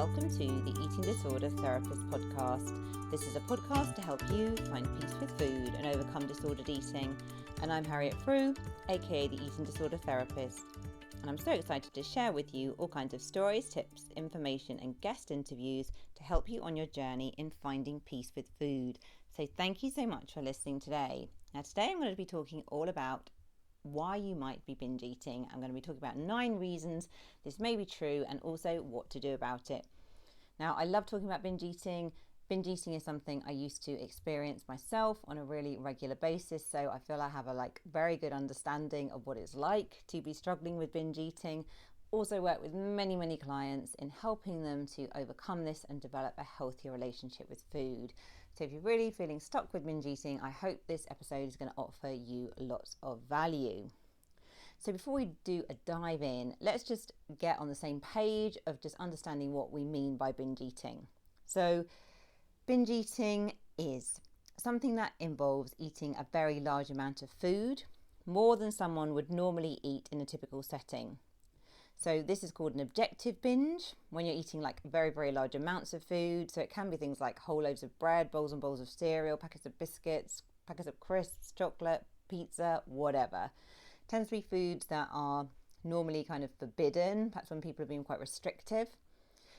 welcome to the Eating Disorder Therapist podcast. This is a podcast to help you find peace with food and overcome disordered eating. And I'm Harriet Frew, aka the Eating Disorder Therapist. And I'm so excited to share with you all kinds of stories, tips, information, and guest interviews to help you on your journey in finding peace with food. So thank you so much for listening today. Now today I'm going to be talking all about why you might be binge eating. I'm going to be talking about 9 reasons this may be true and also what to do about it. Now, I love talking about binge eating. Binge eating is something I used to experience myself on a really regular basis, so I feel I have a very good understanding of what it's like to be struggling with binge eating. Also work with many clients in helping them to overcome this and develop a healthier relationship with food. So if you're really feeling stuck with binge eating, I hope this episode is going to offer you lots of value. So before we do a dive in, let's just get on the same page of just understanding what we mean by binge eating. So binge eating is something that involves eating a very large amount of food, more than someone would normally eat in a typical setting. So this is called an objective binge, when you're eating very large amounts of food. So it can be things like whole loaves of bread, bowls and bowls of cereal, packets of biscuits, packets of crisps, chocolate, pizza, whatever. It tends to be foods that are normally kind of forbidden, perhaps when people are being quite restrictive.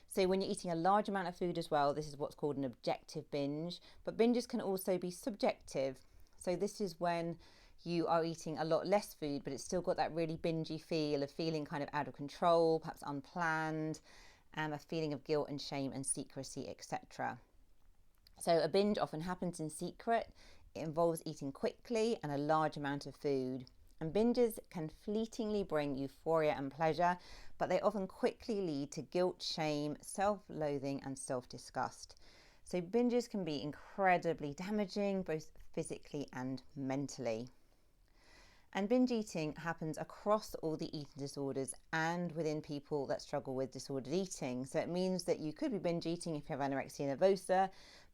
So when you're eating a large amount of food as well, this is what's called an objective binge. But binges can also be subjective. So this is when you are eating a lot less food, but it's still got that really bingey feel of feeling kind of out of control, perhaps unplanned, a feeling of guilt and shame and secrecy, etc. So a binge often happens in secret. It involves eating quickly and a large amount of food. And binges can fleetingly bring euphoria and pleasure, but they often quickly lead to guilt, shame, self-loathing and self-disgust. So binges can be incredibly damaging, both physically and mentally. And binge eating happens across all the eating disorders and within people that struggle with disordered eating. So it means that you could be binge eating if you have anorexia nervosa,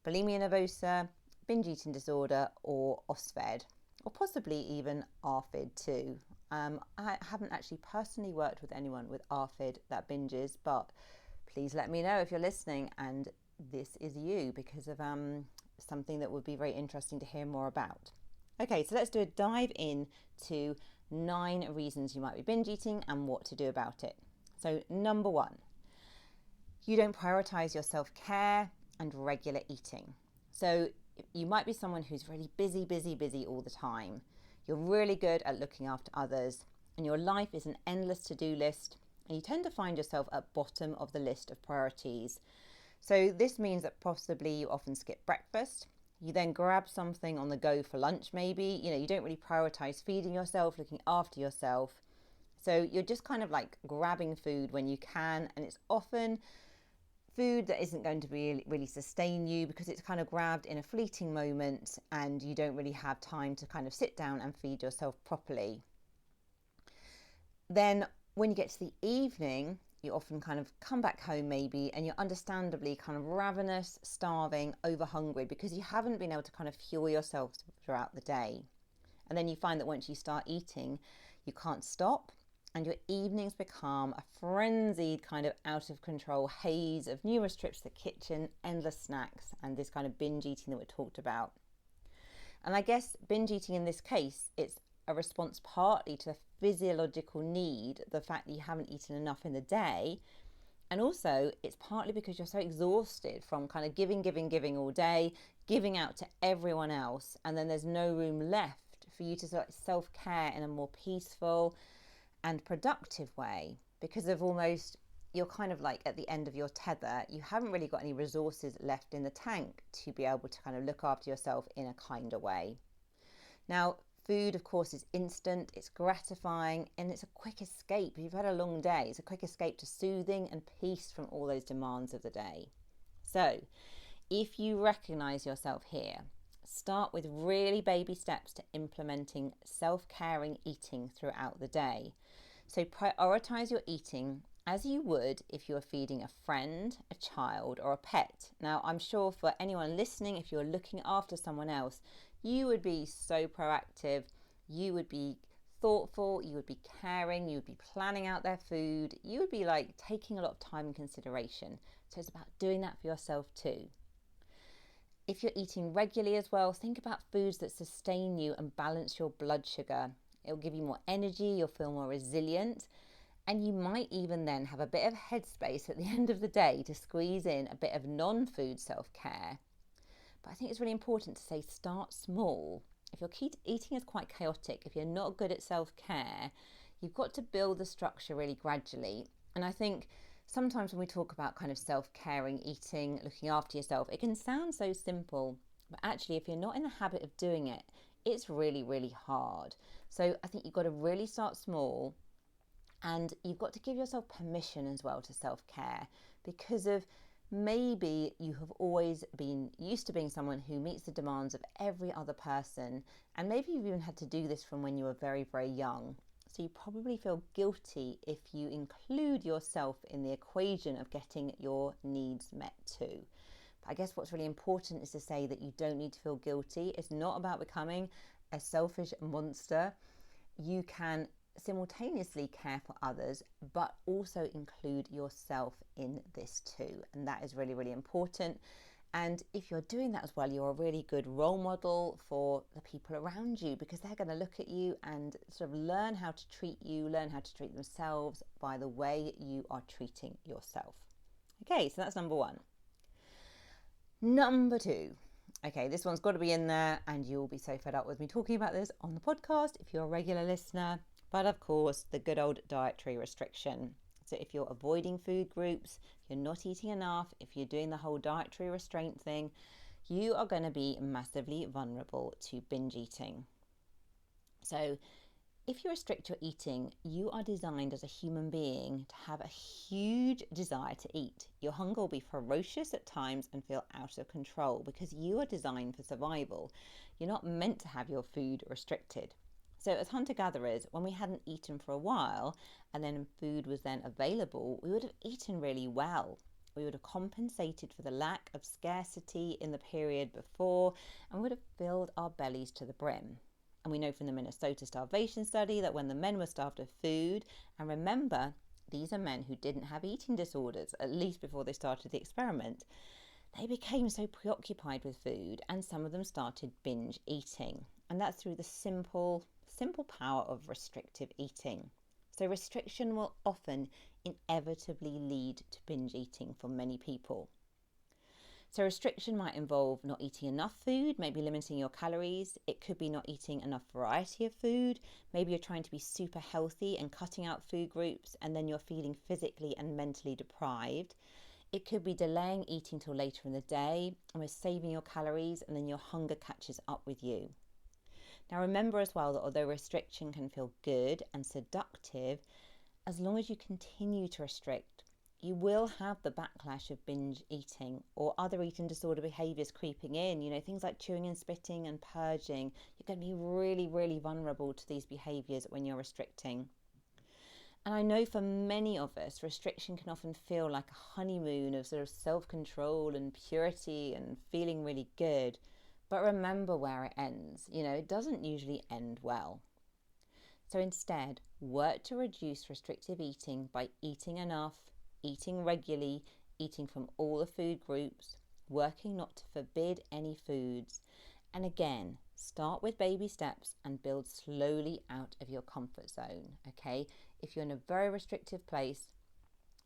bulimia nervosa, binge eating disorder, or OSFED, or possibly even ARFID too. I haven't actually personally worked with anyone with ARFID that binges, but please let me know if you're listening and this is you, because of something that would be very interesting to hear more about. Okay, so let's do a dive in to 9 reasons you might be binge eating and what to do about it. So number 1, you don't prioritize your self-care and regular eating. So you might be someone who's really busy all the time. You're really good at looking after others and your life is an endless to-do list, and you tend to find yourself at bottom of the list of priorities. So this means that possibly you often skip breakfast. You then grab something on the go for lunch maybe. You don't really prioritize feeding yourself, looking after yourself. So you're just kind of grabbing food when you can, and it's often food that isn't going to really sustain you because it's kind of grabbed in a fleeting moment and you don't really have time to kind of sit down and feed yourself properly. Then when you get to the evening, you often kind of come back home maybe and you're understandably kind of ravenous, starving, over hungry because you haven't been able to kind of fuel yourself throughout the day. And then you find that once you start eating, you can't stop, and your evenings become a frenzied kind of out of control haze of numerous trips to the kitchen, endless snacks, and this kind of binge eating that we talked about. And I guess binge eating in this case, it's a response partly to the physiological need, the fact that you haven't eaten enough in the day, and also it's partly because you're so exhausted from kind of giving all day, giving out to everyone else, and then there's no room left for you to self-care in a more peaceful and productive way, because of almost you're kind of at the end of your tether. You haven't really got any resources left in the tank to be able to kind of look after yourself in a kinder way. Now, food, of course, is instant, it's gratifying, and it's a quick escape. If you've had a long day, it's a quick escape to soothing and peace from all those demands of the day. So, if you recognize yourself here, start with really baby steps to implementing self-caring eating throughout the day. So prioritize your eating as you would if you were feeding a friend, a child, or a pet. Now, I'm sure for anyone listening, if you're looking after someone else, you would be so proactive. You would be thoughtful, you would be caring, you would be planning out their food, you would be like taking a lot of time and consideration. So it's about doing that for yourself too. If you're eating regularly as well, think about foods that sustain you and balance your blood sugar. It will give you more energy, you'll feel more resilient, and you might even then have a bit of headspace at the end of the day to squeeze in a bit of non-food self-care. But I think it's really important to say start small. If your eating is quite chaotic, if you're not good at self-care, you've got to build the structure really gradually. And I think sometimes when we talk about kind of self-caring, eating, looking after yourself, it can sound so simple, but actually if you're not in the habit of doing it, it's really, really hard. So I think you've got to really start small, and you've got to give yourself permission as well to self-care, because of maybe you have always been used to being someone who meets the demands of every other person, and maybe you've even had to do this from when you were very, very young. So you probably feel guilty if you include yourself in the equation of getting your needs met too. But I guess what's really important is to say that you don't need to feel guilty. It's not about becoming a selfish monster. You can simultaneously care for others, but also include yourself in this too. And that is really, really important. And if you're doing that as well, you're a really good role model for the people around you, because they're going to look at you and sort of learn how to treat you, learn how to treat themselves by the way you are treating yourself. Okay, so that's number one. Number two. Okay, this one's got to be in there, and you'll be so fed up with me talking about this on the podcast if you're a regular listener. But of course, the good old dietary restriction. So if you're avoiding food groups, if you're not eating enough, if you're doing the whole dietary restraint thing, you are going to be massively vulnerable to binge eating. So if you restrict your eating, you are designed as a human being to have a huge desire to eat. Your hunger will be ferocious at times and feel out of control, because you are designed for survival. You're not meant to have your food restricted. So as hunter-gatherers, when we hadn't eaten for a while and then food was then available, we would have eaten really well. We would have compensated for the lack of scarcity in the period before, and we would have filled our bellies to the brim. And we know from the Minnesota starvation study that when the men were starved of food, and remember, these are men who didn't have eating disorders, at least before they started the experiment, they became so preoccupied with food, and some of them started binge eating. And that's through the simple power of restrictive eating. So restriction will often inevitably lead to binge eating for many people. So restriction might involve not eating enough food, maybe limiting your calories. It could be not eating enough variety of food. Maybe you're trying to be super healthy and cutting out food groups, and then you're feeling physically and mentally deprived. It could be delaying eating till later in the day, and we're saving your calories, and then your hunger catches up with you. Now remember as well that although restriction can feel good and seductive, as long as you continue to restrict, you will have the backlash of binge eating or other eating disorder behaviours creeping in. You know, things like chewing and spitting and purging. You're going to be really, really vulnerable to these behaviours when you're restricting. And I know for many of us, restriction can often feel like a honeymoon of sort of self-control and purity and feeling really good. But remember where it ends. You know, it doesn't usually end well. So instead, work to reduce restrictive eating by eating enough, eating regularly, eating from all the food groups, working not to forbid any foods. And again, start with baby steps and build slowly out of your comfort zone, okay? If you're in a very restrictive place,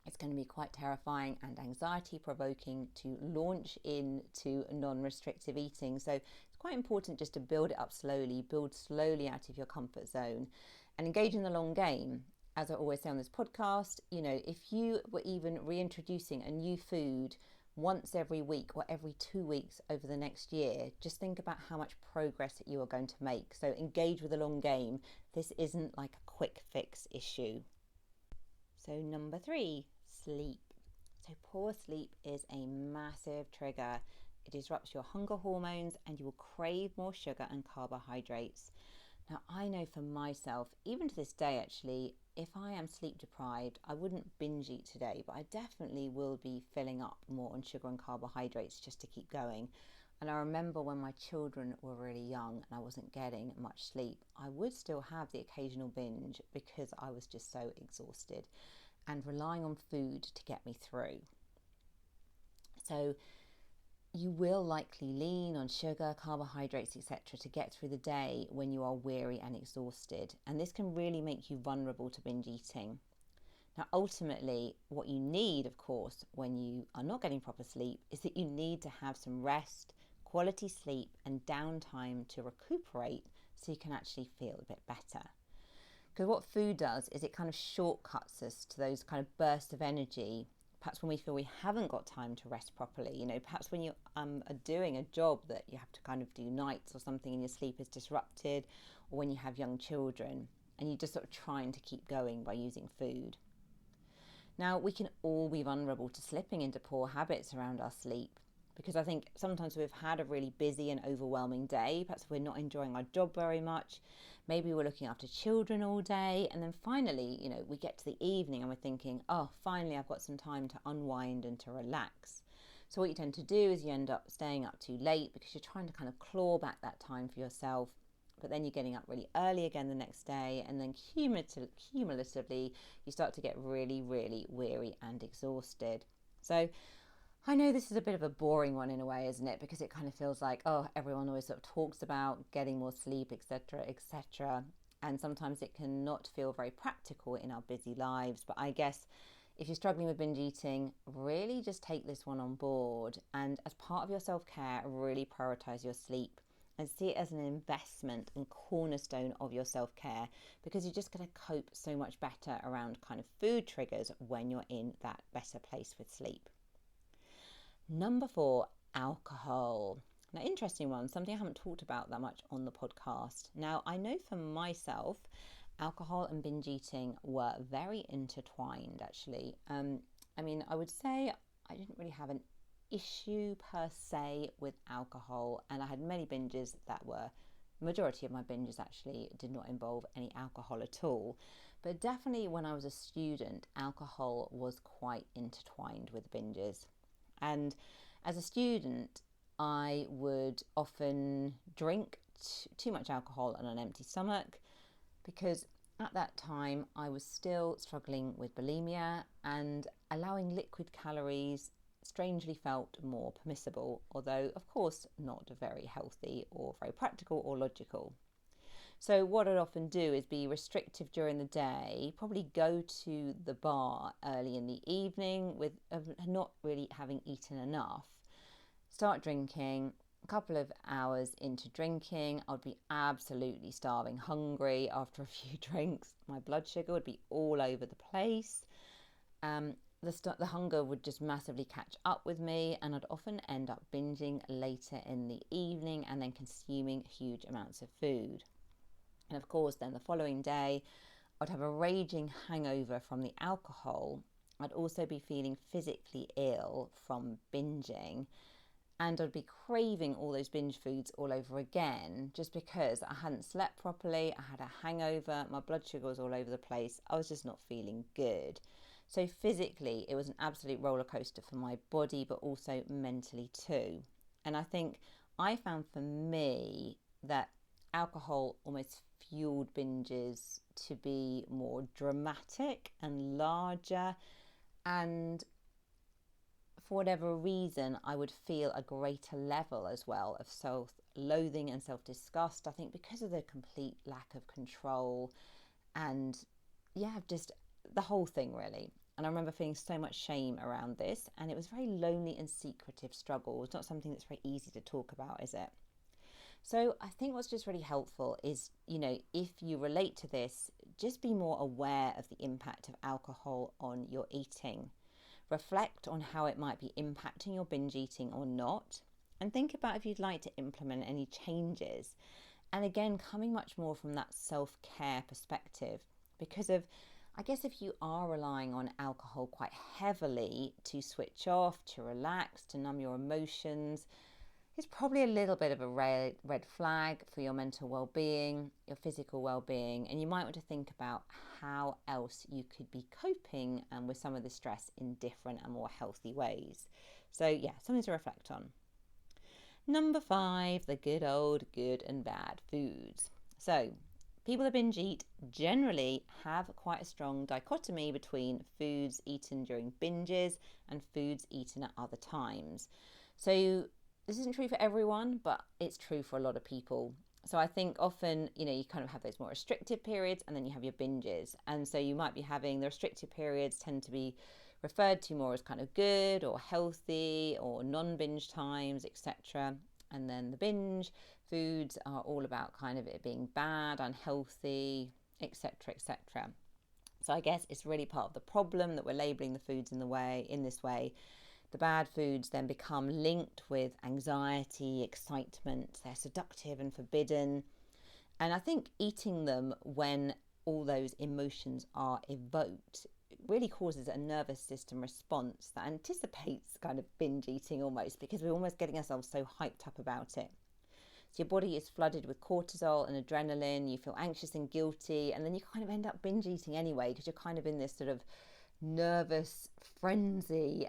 it's going to be quite terrifying and anxiety provoking to launch into non-restrictive eating. So it's quite important just to build it up slowly, build slowly out of your comfort zone and engage in the long game. As I always say on this podcast, you know, if you were even reintroducing a new food once every week or every 2 weeks over the next year, just think about how much progress you are going to make. So engage with the long game. This isn't like a quick fix issue. So number 3, sleep. So poor sleep is a massive trigger. It disrupts your hunger hormones and you will crave more sugar and carbohydrates. Now I know for myself, even to this day actually, if I am sleep deprived, I wouldn't binge eat today, but I definitely will be filling up more on sugar and carbohydrates just to keep going. And I remember when my children were really young and I wasn't getting much sleep, I would still have the occasional binge because I was just so exhausted and relying on food to get me through. So you will likely lean on sugar, carbohydrates, etc. to get through the day when you are weary and exhausted. And this can really make you vulnerable to binge eating. Now, ultimately, what you need, of course, when you are not getting proper sleep is that you need to have some rest, quality sleep, and downtime to recuperate so you can actually feel a bit better. Because what food does is it kind of shortcuts us to those kind of bursts of energy, perhaps when we feel we haven't got time to rest properly, perhaps when you are doing a job that you have to kind of do nights or something and your sleep is disrupted, or when you have young children and you're just sort of trying to keep going by using food. Now, we can all be vulnerable to slipping into poor habits around our sleep, because I think sometimes we've had a really busy and overwhelming day. Perhaps we're not enjoying our job very much. Maybe we're looking after children all day. And then finally, we get to the evening and we're thinking, oh, finally, I've got some time to unwind and to relax. So what you tend to do is you end up staying up too late because you're trying to kind of claw back that time for yourself. But then you're getting up really early again the next day. And then cumulatively, you start to get really, really weary and exhausted. So I know this is a bit of a boring one in a way, isn't it? Because it kind of feels like, oh, everyone always sort of talks about getting more sleep, etc., etc. And sometimes it can not feel very practical in our busy lives. But I guess if you're struggling with binge eating, really just take this one on board. And as part of your self-care, really prioritize your sleep and see it as an investment and cornerstone of your self-care, because you're just going to cope so much better around kind of food triggers when you're in that better place with sleep. Number 4, alcohol. Now, interesting one, something I haven't talked about that much on the podcast. Now, I know for myself, alcohol and binge eating were very intertwined, actually. I would say I didn't really have an issue per se with alcohol, and I had many binges that were, majority of my binges actually did not involve any alcohol at all. But definitely when I was a student, alcohol was quite intertwined with binges. And as a student, I would often drink too much alcohol on an empty stomach, because at that time I was still struggling with bulimia, and allowing liquid calories strangely felt more permissible, although of course not very healthy or very practical or logical. So what I'd often do is be restrictive during the day, probably go to the bar early in the evening with not really having eaten enough, start drinking. A couple of hours into drinking, I'd be absolutely starving, hungry after a few drinks. My blood sugar would be all over the place. The hunger would just massively catch up with me, and I'd often end up binging later in the evening and then consuming huge amounts of food. And of course, then the following day, I'd have a raging hangover from the alcohol. I'd also be feeling physically ill from binging, and I'd be craving all those binge foods all over again, just because I hadn't slept properly, I had a hangover, my blood sugar was all over the place, I was just not feeling good. So physically, it was an absolute roller coaster for my body, but also mentally too. And I think I found for me that alcohol almost fueled binges to be more dramatic and larger, and for whatever reason I would feel a greater level as well of self-loathing and self-disgust, I think because of the complete lack of control and just the whole thing really. And I remember feeling so much shame around this, and it was a very lonely and secretive struggle. It's not something that's very easy to talk about, is it? So I think what's just really helpful is, if you relate to this, just be more aware of the impact of alcohol on your eating. Reflect on how it might be impacting your binge eating or not, and think about if you'd like to implement any changes. And again, coming much more from that self-care perspective, because I guess if you are relying on alcohol quite heavily to switch off, to relax, to numb your emotions, it's probably a little bit of a red flag for your mental well-being, your physical well-being, and you might want to think about how else you could be coping with some of the stress in different and more healthy ways. So something to reflect on. Number 5, the good old good and bad foods. So, people that binge eat generally have quite a strong dichotomy between foods eaten during binges and foods eaten at other times. So, this isn't true for everyone, but it's true for a lot of people. So I think often, you kind of have those more restrictive periods and then you have your binges. And so you might be having the restrictive periods tend to be referred to more as kind of good or healthy or non-binge times, etc. And then the binge foods are all about kind of it being bad, unhealthy, etc., etc. So I guess it's really part of the problem that we're labeling the foods in this way. The bad foods then become linked with anxiety, excitement. They're seductive and forbidden. And I think eating them when all those emotions are evoked really causes a nervous system response that anticipates kind of binge eating almost, because we're almost getting ourselves so hyped up about it. So your body is flooded with cortisol and adrenaline, you feel anxious and guilty, and then you kind of end up binge eating anyway because you're kind of in this sort of nervous frenzy,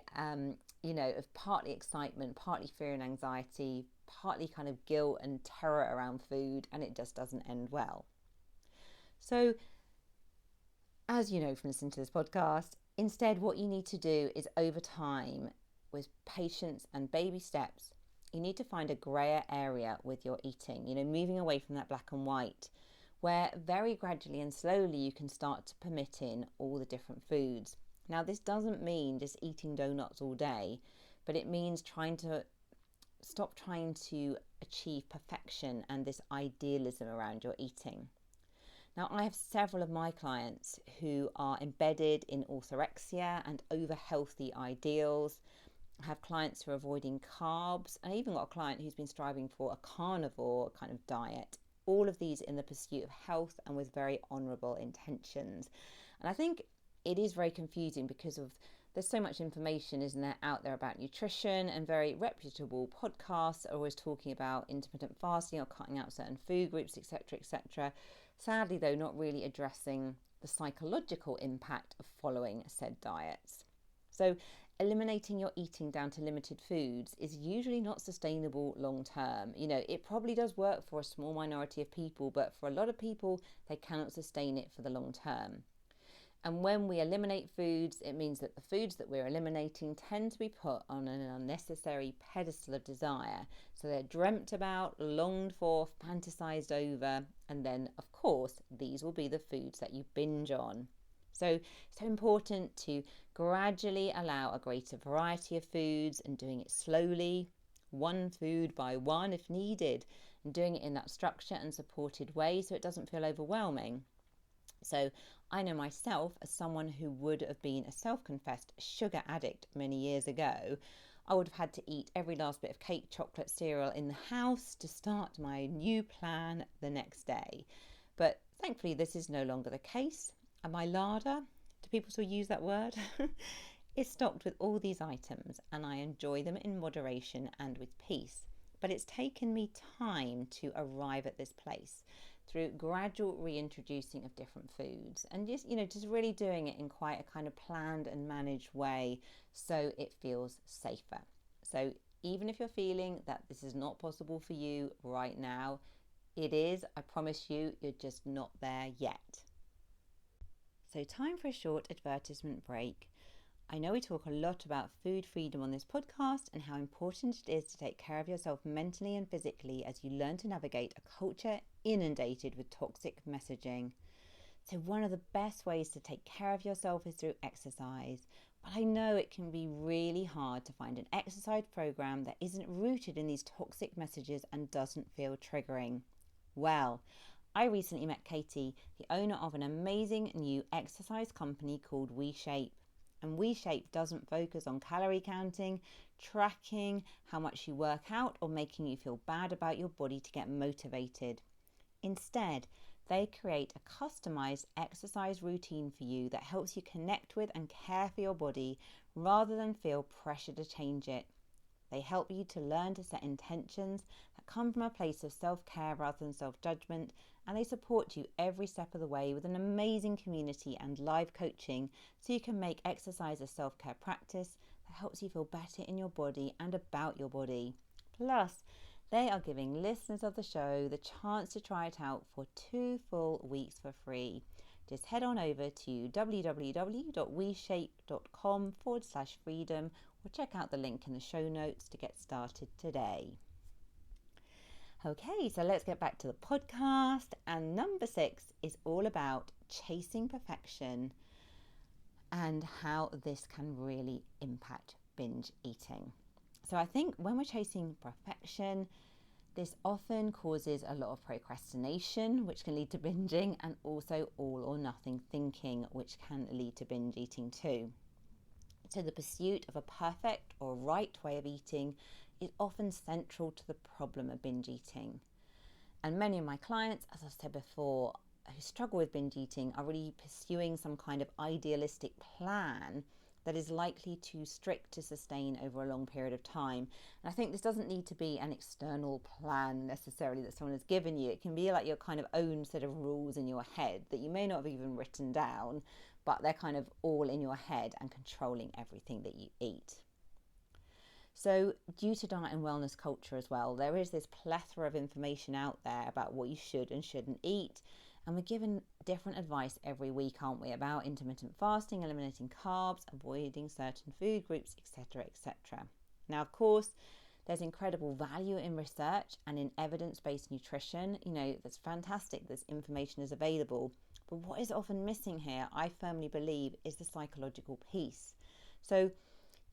of partly excitement, partly fear and anxiety, partly kind of guilt and terror around food, and it just doesn't end well. So, as you know from listening to this podcast, instead what you need to do is over time, with patience and baby steps, you need to find a grayer area with your eating, moving away from that black and white, where very gradually and slowly you can start to permit in all the different foods. Now, this doesn't mean just eating donuts all day, but it means stop trying to achieve perfection and this idealism around your eating. Now, I have several of my clients who are embedded in orthorexia and over healthy ideals. I have clients who are avoiding carbs, and I even got a client who's been striving for a carnivore kind of diet. All of these in the pursuit of health and with very honourable intentions. And I think it is very confusing because there's so much information, isn't there, out there about nutrition, and very reputable podcasts are always talking about intermittent fasting or cutting out certain food groups, etc., etc. Sadly, though, not really addressing the psychological impact of following said diets. So eliminating your eating down to limited foods is usually not sustainable long term. It probably does work for a small minority of people, but for a lot of people, they cannot sustain it for the long term. And when we eliminate foods, it means that the foods that we're eliminating tend to be put on an unnecessary pedestal of desire. So they're dreamt about, longed for, fantasized over, and then, of course, these will be the foods that you binge on. So it's so important to gradually allow a greater variety of foods and doing it slowly, one food by one if needed, and doing it in that structured and supported way so it doesn't feel overwhelming. So I know myself as someone who would have been a self-confessed sugar addict many years ago. I would have had to eat every last bit of cake, chocolate, cereal in the house to start my new plan the next day. But thankfully this is no longer the case. And my larder, do people still use that word? is stocked with all these items, and I enjoy them in moderation and with peace. But it's taken me time to arrive at this place through gradual reintroducing of different foods, and just really doing it in quite a kind of planned and managed way so it feels safer. So even if you're feeling that this is not possible for you right now, it is, I promise you, you're just not there yet. So time for a short advertisement break. I know we talk a lot about food freedom on this podcast and how important it is to take care of yourself mentally and physically as you learn to navigate a culture inundated with toxic messaging. So one of the best ways to take care of yourself is through exercise. But I know it can be really hard to find an exercise program that isn't rooted in these toxic messages and doesn't feel triggering. Well, I recently met Katie, the owner of an amazing new exercise company called WeShape. And WeShape doesn't focus on calorie counting, tracking how much you work out, or making you feel bad about your body to get motivated. Instead, they create a customized exercise routine for you that helps you connect with and care for your body rather than feel pressure to change it. They help you to learn to set intentions that come from a place of self-care rather than self-judgment, and they support you every step of the way with an amazing community and live coaching so you can make exercise a self-care practice that helps you feel better in your body and about your body. Plus, they are giving listeners of the show the chance to try it out for 2 full weeks for free. Just head on over to www.weshape.com/freedom or check out the link in the show notes to get started today. Okay, so let's get back to the podcast. And number 6 is all about chasing perfection and how this can really impact binge eating. So I think when we're chasing perfection, this often causes a lot of procrastination, which can lead to binging, and also all or nothing thinking, which can lead to binge eating too. So the pursuit of a perfect or right way of eating is often central to the problem of binge eating. And many of my clients, as I've said before, who struggle with binge eating are really pursuing some kind of idealistic plan that is likely too strict to sustain over a long period of time. And I think this doesn't need to be an external plan necessarily that someone has given you. It can be like your kind of own set of rules in your head that you may not have even written down, but they're kind of all in your head and controlling everything that you eat. So due to diet and wellness culture as well, there is this plethora of information out there about what you should and shouldn't eat. And we're given different advice every week, aren't we, about intermittent fasting, eliminating carbs, avoiding certain food groups, etc., etc. Now, of course, there's incredible value in research and in evidence-based nutrition. That's fantastic. This information is available. But what is often missing here, I firmly believe, is the psychological piece. So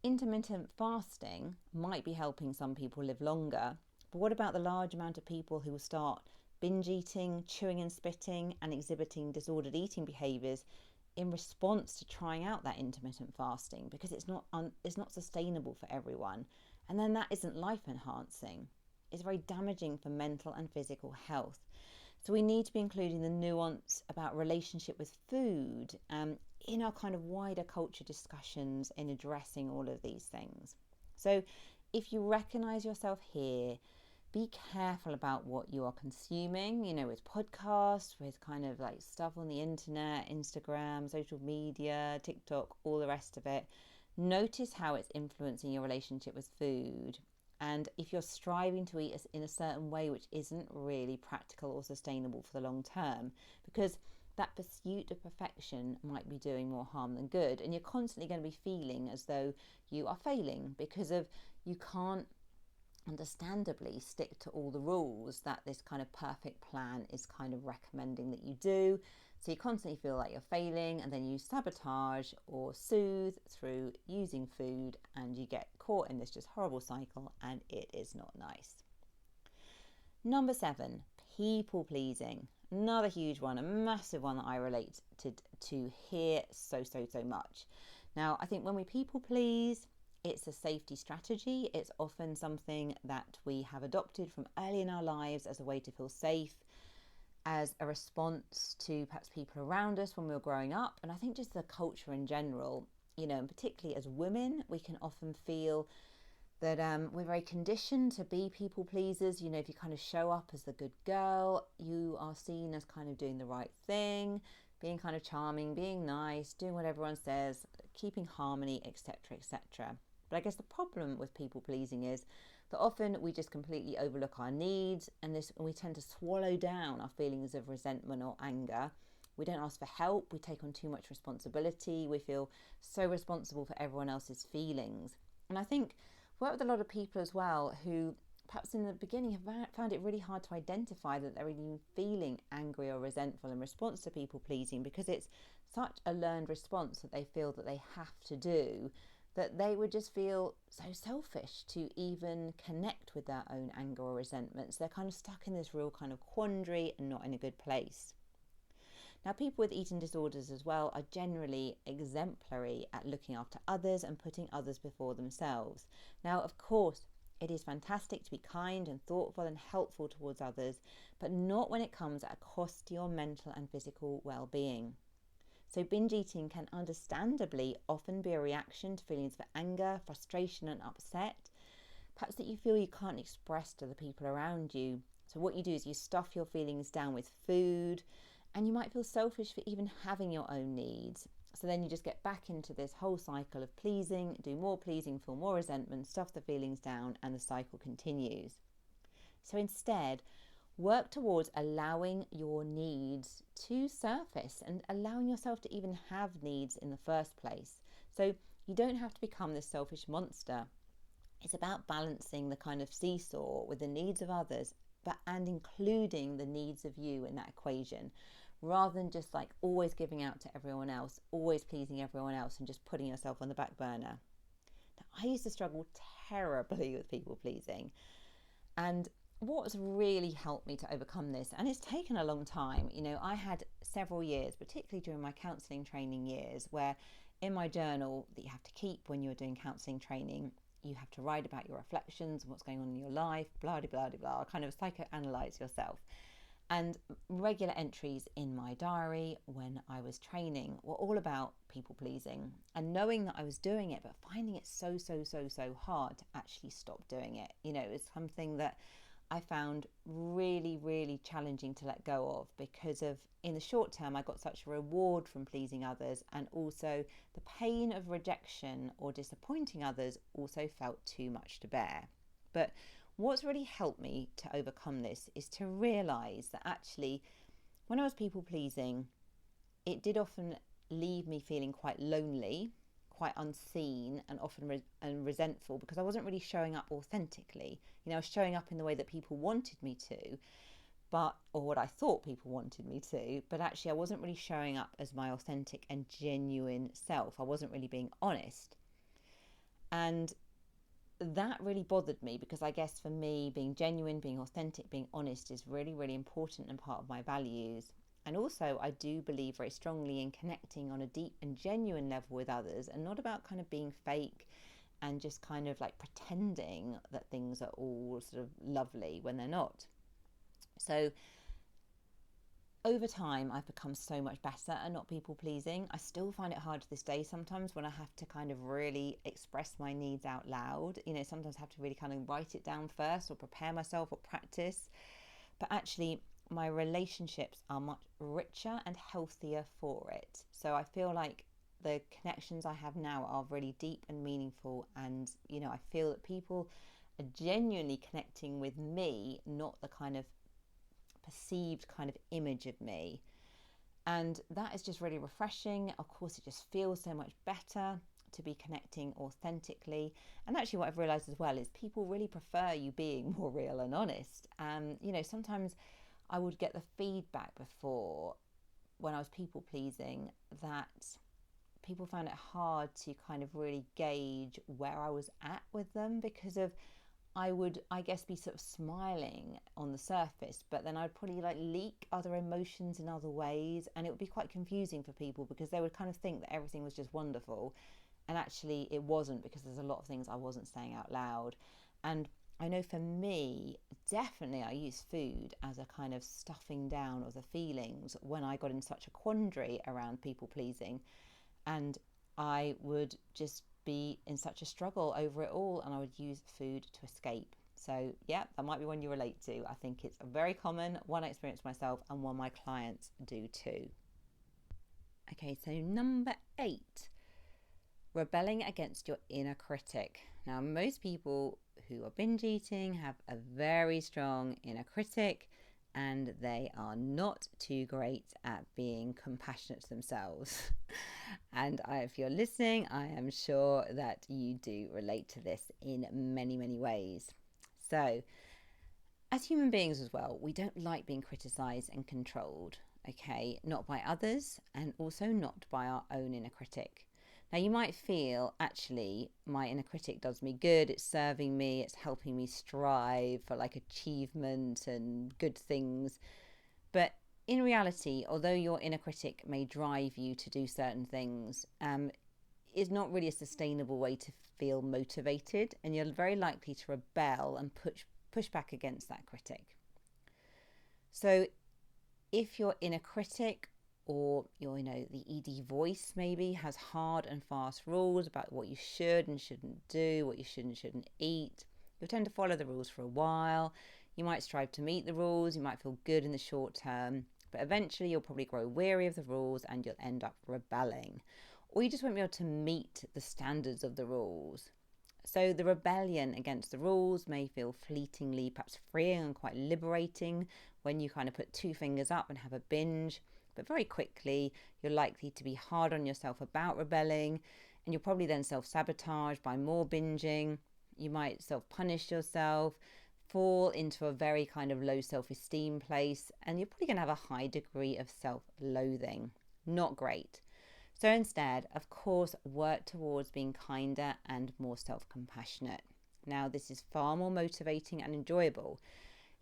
intermittent fasting might be helping some people live longer. But what about the large amount of people who will start binge eating, chewing and spitting, and exhibiting disordered eating behaviours in response to trying out that intermittent fasting, because it's not sustainable for everyone, and then that isn't life enhancing. It's very damaging for mental and physical health. So we need to be including the nuance about relationship with food in our kind of wider culture discussions in addressing all of these things. So if you recognise yourself here, be careful about what you are consuming, with podcasts, with kind of like stuff on the internet, Instagram, social media, TikTok, all the rest of it. Notice how it's influencing your relationship with food. And if you're striving to eat in a certain way which isn't really practical or sustainable for the long term, because that pursuit of perfection might be doing more harm than good. And you're constantly going to be feeling as though you are failing because of you can't understandably stick to all the rules that this kind of perfect plan is kind of recommending that you do. So you constantly feel like you're failing, and then you sabotage or soothe through using food, and you get caught in this just horrible cycle, and it is not nice. Number 7, people pleasing. Another huge one, a massive one that I relate to here so much. Now, I think when we people please, it's a safety strategy. It's often something that we have adopted from early in our lives as a way to feel safe, as a response to perhaps people around us when we were growing up. And I think just the culture in general, and particularly as women, we can often feel that we're very conditioned to be people pleasers. If you kind of show up as the good girl, you are seen as kind of doing the right thing, being kind of charming, being nice, doing what everyone says, keeping harmony, etc., etc. But I guess the problem with people pleasing is that often we just completely overlook our needs, and we tend to swallow down our feelings of resentment or anger. We don't ask for help. We take on too much responsibility. We feel so responsible for everyone else's feelings. And I think I've worked with a lot of people as well who perhaps in the beginning have found it really hard to identify that they're even feeling angry or resentful in response to people pleasing, because it's such a learned response that they feel that they have to do, that they would just feel so selfish to even connect with their own anger or resentment. So they're kind of stuck in this real kind of quandary and not in a good place. Now, people with eating disorders as well are generally exemplary at looking after others and putting others before themselves. Now, of course, it is fantastic to be kind and thoughtful and helpful towards others, but not when it comes at a cost to your mental and physical well-being. So binge eating can understandably often be a reaction to feelings of anger, frustration and upset, perhaps that you feel you can't express to the people around you. So what you do is you stuff your feelings down with food, and you might feel selfish for even having your own needs. So then you just get back into this whole cycle of pleasing, do more pleasing, feel more resentment, stuff the feelings down, and the cycle continues. So instead, work towards allowing your needs to surface and allowing yourself to even have needs in the first place. So you don't have to become this selfish monster. It's about balancing the kind of seesaw with the needs of others, and including the needs of you in that equation, rather than just like always giving out to everyone else, always pleasing everyone else, and just putting yourself on the back burner. Now, I used to struggle terribly with people pleasing, and what's really helped me to overcome this, and it's taken a long time, I had several years, particularly during my counselling training years, where in my journal that you have to keep when you're doing counselling training, you have to write about your reflections and what's going on in your life, blah, blah, blah, blah, kind of psychoanalyze yourself. And regular entries in my diary when I was training were all about people pleasing, and knowing that I was doing it, but finding it so hard to actually stop doing it. It's something that I found really, really challenging to let go of, because of, in the short term, I got such a reward from pleasing others, and also the pain of rejection or disappointing others also felt too much to bear. But what's really helped me to overcome this is to realise that actually, when I was people pleasing, it did often leave me feeling quite lonely, quite unseen, and often resentful, because I wasn't really showing up authentically. I was showing up in the way that people wanted me to, or what I thought people wanted me to, but actually I wasn't really showing up as my authentic and genuine self. I wasn't really being honest. And that really bothered me, because I guess for me, being genuine, being authentic, being honest is really, really important and part of my values. And also, I do believe very strongly in connecting on a deep and genuine level with others, and not about kind of being fake and just kind of like pretending that things are all sort of lovely when they're not. So over time, I've become so much better at not people pleasing. I still find it hard to this day sometimes when I have to kind of really express my needs out loud. Sometimes I have to really kind of write it down first, or prepare myself, or practice. But actually, my relationships are much richer and healthier for it. So I feel like the connections I have now are really deep and meaningful, and I feel that people are genuinely connecting with me, not the kind of perceived kind of image of me. And that is just really refreshing. Of course, it just feels so much better to be connecting authentically. And actually, what I've realized as well is people really prefer you being more real and honest. Sometimes I would get the feedback before, when I was people pleasing, that people found it hard to kind of really gauge where I was at with them, because of, I would, I guess, be sort of smiling on the surface, but then I'd probably like leak other emotions in other ways, and it would be quite confusing for people, because they would kind of think that everything was just wonderful, and actually it wasn't, because there's a lot of things I wasn't saying out loud. And I know for me, definitely I use food as a kind of stuffing down of the feelings when I got in such a quandary around people pleasing, and I would just be in such a struggle over it all, and I would use food to escape. So yeah, that might be one you relate to. I think it's a very common one I experience myself, and one my clients do too. Okay, so number 8, rebelling against your inner critic. Now, most people who are binge eating have a very strong inner critic, and they are not too great at being compassionate to themselves. And if you're listening, I am sure that you do relate to this in many, many ways. So, as human beings as well, we don't like being criticised and controlled, okay? Not by others, and also not by our own inner critic. Now, you might feel, actually, my inner critic does me good, it's serving me, it's helping me strive for like achievement and good things. But in reality, although your inner critic may drive you to do certain things, is not really a sustainable way to feel motivated, and you're very likely to rebel and push back against that critic. So if your inner critic, or your, the ED voice maybe, has hard and fast rules about what you should and shouldn't do, what you should and shouldn't eat, you'll tend to follow the rules for a while. You might strive to meet the rules, you might feel good in the short term, But eventually you'll probably grow weary of the rules and you'll end up rebelling. Or you just won't be able to meet the standards of the rules. So the rebellion against the rules may feel fleetingly perhaps freeing and quite liberating when you kind of put two fingers up and have a binge. But very quickly, you're likely to be hard on yourself about rebelling, and you'll probably then self-sabotage by more binging. You might self-punish yourself, fall into a very kind of low self-esteem place, and you're probably going to have a high degree of self-loathing. Not great. So instead, of course, work towards being kinder and more self-compassionate. Now, this is far more motivating and enjoyable.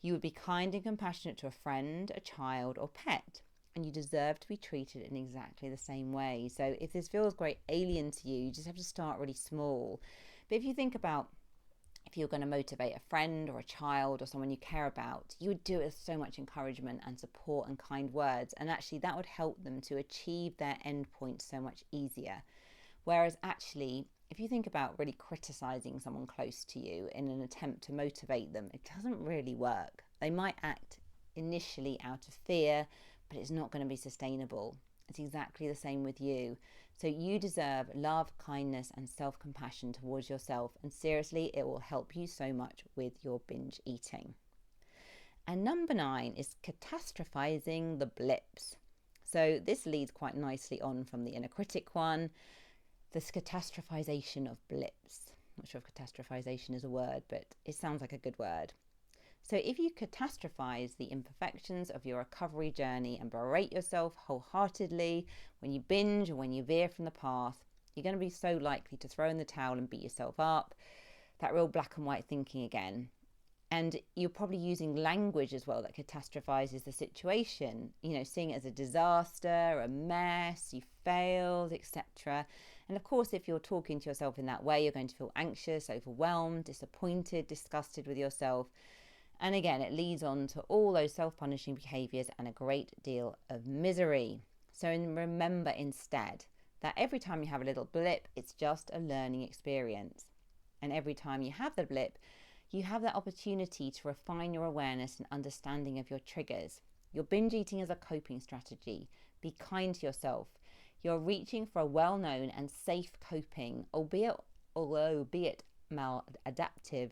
You would be kind and compassionate to a friend, a child, or pet, and you deserve to be treated in exactly the same way. So if this feels very alien to you, you just have to start really small. But if you think about if you're going to motivate a friend or a child or someone you care about, you would do it with so much encouragement and support and kind words. And actually that would help them to achieve their end point so much easier. Whereas actually, if you think about really criticizing someone close to you in an attempt to motivate them, it doesn't really work. They might act initially out of fear, but it's not going to be sustainable. It's exactly the same with you. So you deserve love, kindness, and self-compassion towards yourself. And seriously, it will help you so much with your binge eating. And number 9 is catastrophizing the blips. So this leads quite nicely on from the inner critic one, this catastrophization of blips. Not sure if catastrophization is a word, but it sounds like a good word. So if you catastrophize the imperfections of your recovery journey and berate yourself wholeheartedly when you binge or when you veer from the path, you're going to be so likely to throw in the towel and beat yourself up. That real black and white thinking again. And you're probably using language as well that catastrophizes the situation, seeing it as a disaster, a mess, you failed, etc. And of course, if you're talking to yourself in that way, you're going to feel anxious, overwhelmed, disappointed, disgusted with yourself. And again, it leads on to all those self-punishing behaviors and a great deal of misery. So remember instead that every time you have a little blip, it's just a learning experience. And every time you have the blip, you have that opportunity to refine your awareness and understanding of your triggers. Your binge eating is a coping strategy. Be kind to yourself. You're reaching for a well-known and safe coping, albeit maladaptive.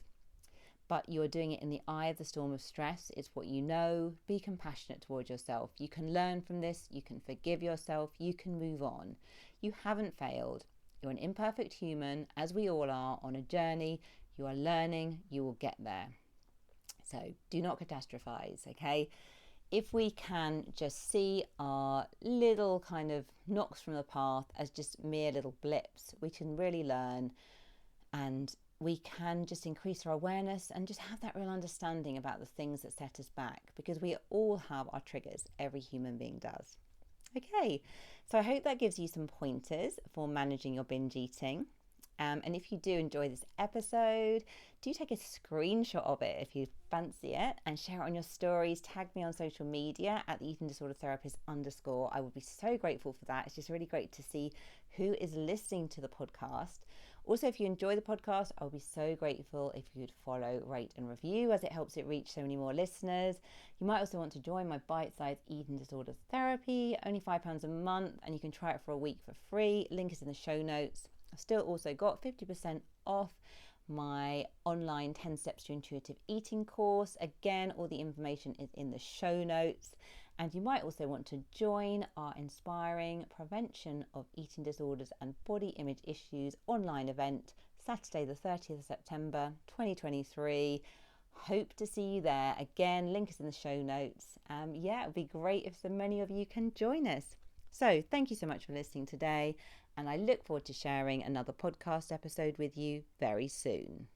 But you're doing it in the eye of the storm of stress. It's what you know. Be compassionate towards yourself. You can learn from this. You can forgive yourself. You can move on. You haven't failed. You're an imperfect human, as we all are, on a journey. You are learning. You will get there. So do not catastrophize, okay? If we can just see our little kind of knocks from the path as just mere little blips, we can really learn, and we can just increase our awareness and just have that real understanding about the things that set us back, because we all have our triggers. Every human being does. Okay, so I hope that gives you some pointers for managing your binge eating. And if you do enjoy this episode, do take a screenshot of it if you fancy it and share it on your stories. Tag me on social media at the eating disorder therapist _. I would be so grateful for that. It's just really great to see who is listening to the podcast. Also, if you enjoy the podcast, I would be so grateful if you would follow, rate and review, as it helps it reach so many more listeners. You might also want to join my bite-sized eating disorder therapy, only £5 a month, and you can try it for a week for free. Link is in the show notes. I've still also got 50% off my online 10 steps to intuitive eating course. Again, all the information is in the show notes. And you might also want to join our inspiring prevention of eating disorders and body image issues online event, Saturday the 30th of September 2023. Hope to see you there. Again, link is in the show notes. It would be great if so many of you can join us. So thank you so much for listening today, and I look forward to sharing another podcast episode with you very soon.